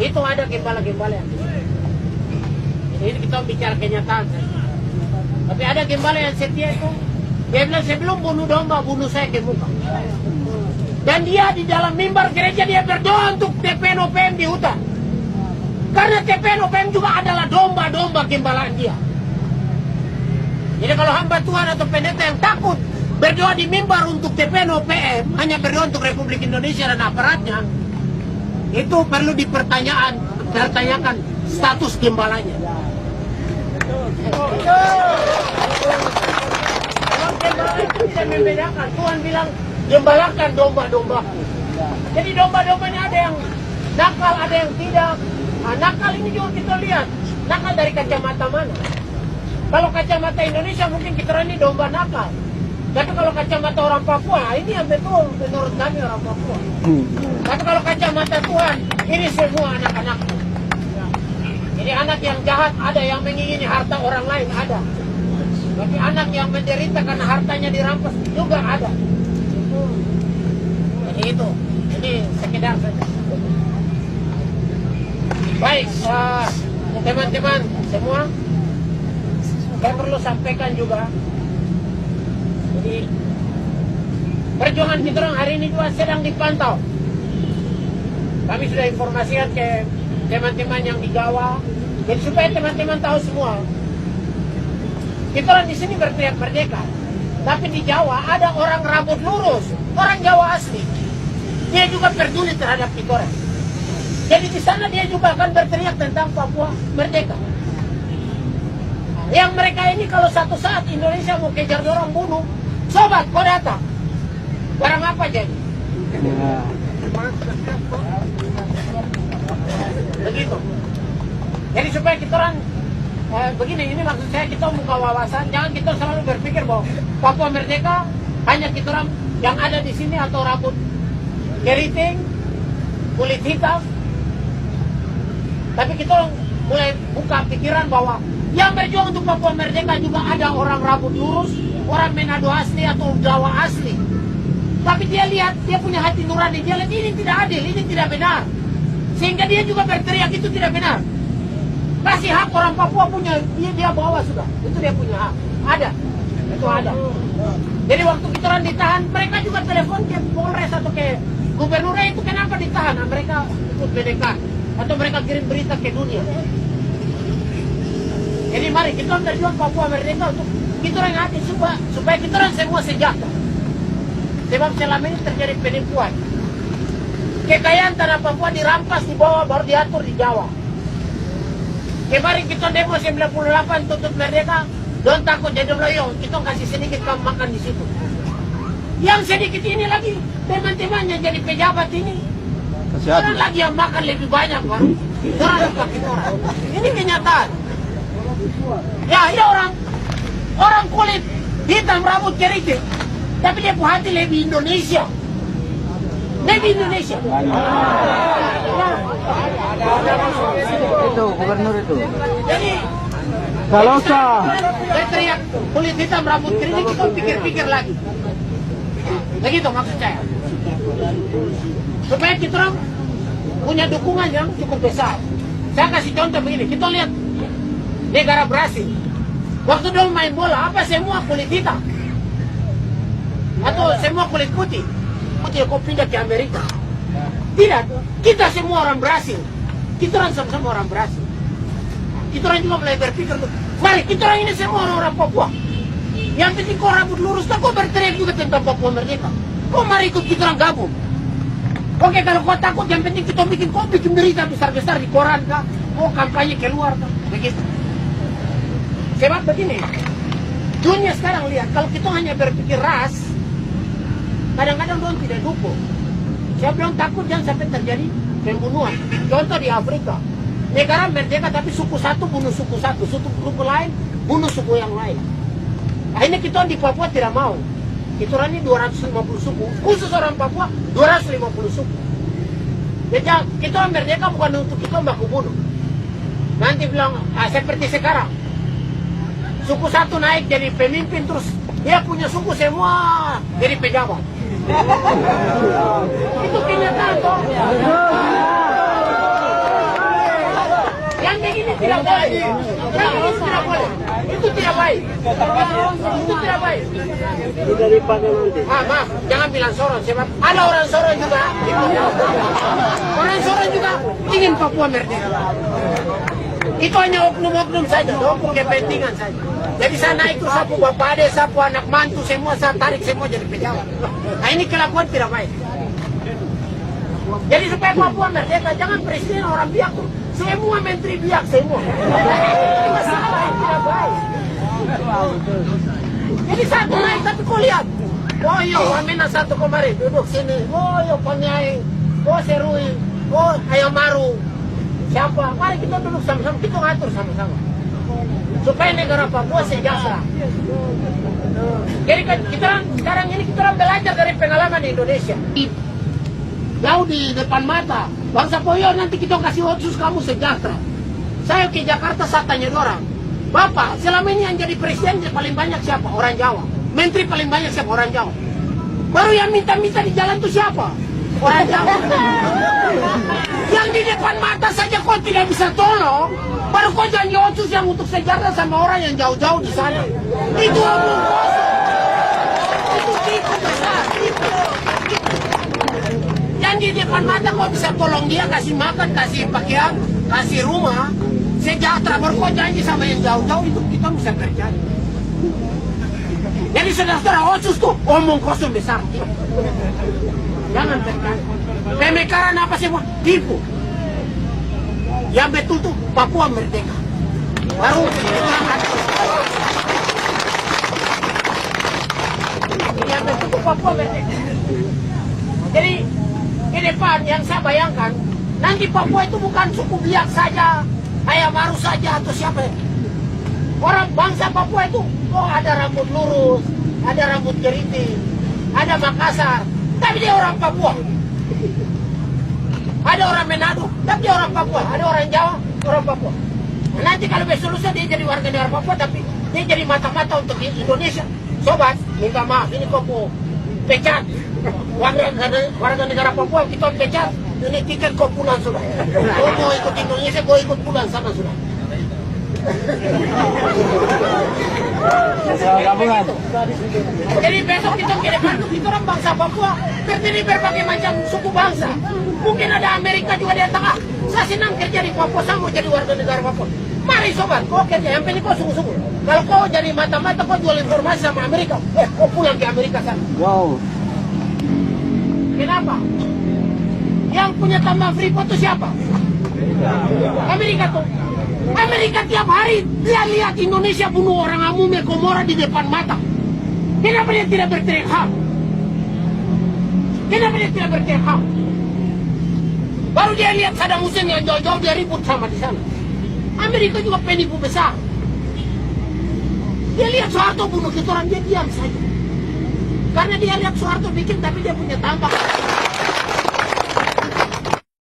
Itu ada gembala-gembala yang ini kita bicara kenyataan. Tapi ada gembala yang setia itu, dia bilang sebelum bunuh domba, bunuh saya ke muka. Dan dia di dalam mimbar gereja dia berdoa untuk TPN OPM di hutan. Karena TPN OPM juga adalah domba-domba gembalaan dia. Jadi kalau hamba Tuhan atau pendeta yang takut berdoa di mimbar untuk TPN OPM, hanya berdoa untuk Republik Indonesia dan aparatnya, itu perlu dipertanyakan status gembalanya. Memang gembala itu tidak membedakan. Tuhan bilang gembalakan domba-domba. Jadi domba-dombanya ada yang nakal, ada yang tidak. Nah, nakal ini juga kita lihat. Nakal dari kacamata mana? Kalau kacamata Indonesia mungkin kita ini domba nakal. Tapi kalau kacamata orang Papua, ini yang betul menurut kami orang Papua. Tapi kalau kacamata Tuhan, ini semua anak-anakku. Jadi anak yang jahat ada, yang mengingini harta orang lain ada. Tapi anak yang menderita karena hartanya dirampas juga ada. Jadi itu, ini sekedar saja. Baik, teman-teman semua, saya perlu sampaikan juga. Jadi perjuangan kita orang hari ini juga sedang dipantau. Kami sudah informasikan ke teman-teman yang di Jawa, jadi supaya teman-teman tahu semua. Kita orang di sini berteriak merdeka, tapi di Jawa ada orang rambut lurus, orang Jawa asli. Dia juga peduli terhadap kita orang. Jadi di sana dia juga akan berteriak tentang Papua merdeka. Yang mereka ini kalau satu saat Indonesia mau kejar orang bunuh, sobat, kau datang. Barang apa jadi? Begitu. Jadi supaya kita orang begini, ini maksud saya kita buka wawasan. Jangan kita selalu berpikir bahwa Papua merdeka hanya kita orang yang ada di sini atau rambut keriting, kulit hitam. Tapi kita orang mulai buka pikiran bahwa yang berjuang untuk Papua merdeka juga ada orang rambut lurus, orang Manado asli atau Jawa asli. Tapi dia lihat, dia punya hati nurani, dia lihat ini tidak adil, ini tidak benar. Sehingga dia juga berteriak itu tidak benar. Kasih hak orang Papua punya, dia bawa sudah. Itu dia punya hak. Ada. Itu ada. Jadi waktu kita orang ditahan, mereka juga telepon ke Polres atau ke gubernurnya itu kenapa ditahan. Nah, mereka ikut mendekat. Atau mereka kirim berita ke dunia. Jadi mari kita berjuang Papua merdeka untuk kita orang hati supaya kita orang semua sejahtera. Sebab selama ini terjadi penipuan. Kekayaan tanah Papua dirampas di bawah baru diatur di Jawa. Kemarin kita demo 98 tutup merdeka, don't takut jadi loyong, kita kasih sedikit kamu makan di situ. Yang sedikit ini lagi teman-temannya jadi pejabat ini. Orang lagi yang makan lebih banyak baru. Orang. Ini kenyataan. Ya, ini orang kulit hitam rambut keriting, tapi dia punya hati lebih Indonesia. Lebih Indonesia. Itu gubernur itu. Jadi Kalau sah. saya teriak kulit hitam rambut keriting, kita pikir-pikir lagi. Begitu maksud saya. Supaya kita orang punya dukungan yang cukup besar. Saya kasih contoh begini, kita lihat negara Brasil. Waktu dulu main bola, apa semua kulit hitam? Atau semua kulit putih? Putih kok pindah ke Amerika? Tidak, kita semua orang Brasil. Kita orang sama-sama orang Brasil. Kita orang juga mulai berpikir, mari kita orang ini semua orang Papua. Yang penting kau rambut lurus, kau berteriak juga tentang Papua merdeka. Kau mari ikut kita orang gabung. Oke, kalau kau takut, yang penting kita bikin berita besar-besar di koran kah? Mau kampanye keluar kah? Begitu. Sebab begini, dunia sekarang lihat, kalau kita hanya berpikir ras, kadang-kadang orang tidak dukung. Saya bilang takut jangan sampai terjadi pembunuhan. Contoh di Afrika, negara merdeka tapi suku satu bunuh suku satu, suku lain bunuh suku yang lain. Akhirnya kita di Papua tidak mau. Kita orang ini 250 suku, khusus orang Papua 250 suku. Jadi kita orang merdeka bukan untuk kita baku bunuh. Nanti bilang, seperti sekarang, suku satu naik jadi pemimpin terus dia punya suku semua jadi pejabat. Itu kenyataan toh. tidak boleh. Itu tidak boleh. Itu tidak baik. Itu tidak baik. Tidak dipakai nanti. Maaf, jangan bilang Sorong, sebab ada orang Sorong juga. Orang Sorong juga ingin Papua merdeka. Itu hanya oknum-oknum saja, oknum kepentingan saja. Jadi saya naik itu sapu bapak ade, sapu anak mantu, semua saya tarik semua jadi pejabat. Nah ini kelakuan tidak baik. Jadi supaya Papua merdeka, jangan presiden orang biak tuh. Semua menteri biak semua. Ini masalah yang tidak baik. Jadi satu naik tapi kau lihat. Oh iya, Wamena satu kemarin duduk sini. Oh iya, Panyai. Oh Serui. Oh Ayamaru. Siapa? Mari kita duduk sama-sama, kita ngatur sama-sama. Supaya negara Papua sejahtera. Jadi kita sekarang ini kita belajar dari pengalaman di Indonesia. Jauh di depan mata. Bangsa Poyo nanti kita kasih otsus kamu sejahtera. Saya ke Jakarta, saya tanya orang. Bapak, selama ini yang jadi presiden paling banyak siapa? Orang Jawa. Menteri paling banyak siapa? Orang Jawa. Baru yang minta-minta di jalan itu siapa? Orang Jawa. Yang di depan mata saja kau tidak bisa tolong, baru kau janji otsus yang untuk sejahtera sama orang yang jauh-jauh di sana. Itu omong kosong. Itu tipu besar. Yang di depan mata kau bisa tolong dia, kasih makan, kasih pakaian, kasih rumah, sejahtera. Baru kau janji sama yang jauh-jauh itu kita bisa terjadi. Jadi saudara-saudara, otsus tuh omong kosong besar. Jangan terjadi. Pemekaran apa semua tipu. Yang betul tuh Papua merdeka. Baru yang betul tuh Papua merdeka. Jadi ke depan yang saya bayangkan, nanti Papua itu bukan suku Biak saja, Ayamaru saja atau siapa. Orang bangsa Papua itu, oh ada rambut lurus, ada rambut keriting, ada Makassar, tapi dia orang Papua. Ada orang Manado, tapi dia orang Papua. Ada orang Jawa, orang Papua. Nah, nanti kalau besok lusa dia jadi warga negara Papua, tapi dia jadi mata-mata untuk Indonesia. Sobat, minta maaf, ini kau mau pecat. Warga negara Papua, kita pecat. Ini tiket kau pulang sudah. Kau mau ikut Indonesia, kau ikut pulang sana sudah. Jadi besok kita ke depan itu kita orang bangsa Papua terdiri berbagai macam suku bangsa. Mungkin ada Amerika juga di tengah. Saya senang kerja di Papua, saya mau jadi warga negara Papua. Mari sobat, kau kerja, yang penting kau sungguh-sungguh. Kalau kau jadi mata-mata, kau jual informasi sama Amerika, kau pulang ke Amerika sana. Wow. Kenapa? Yang punya tambang Freeport itu siapa? Amerika tuh. Amerika tiap hari dia lihat Indonesia bunuh orang Amume Komora di depan mata. Kenapa dia tidak berteriak HAM? Kenapa dia tidak berteriak HAM? Baru dia lihat Saddam Hussein yang jauh-jauh dia ribut sama di sana. Amerika juga penipu besar. Dia lihat Soeharto bunuh kita orang, dia diam saja. Karena dia lihat Soeharto bikin tapi dia punya tambang.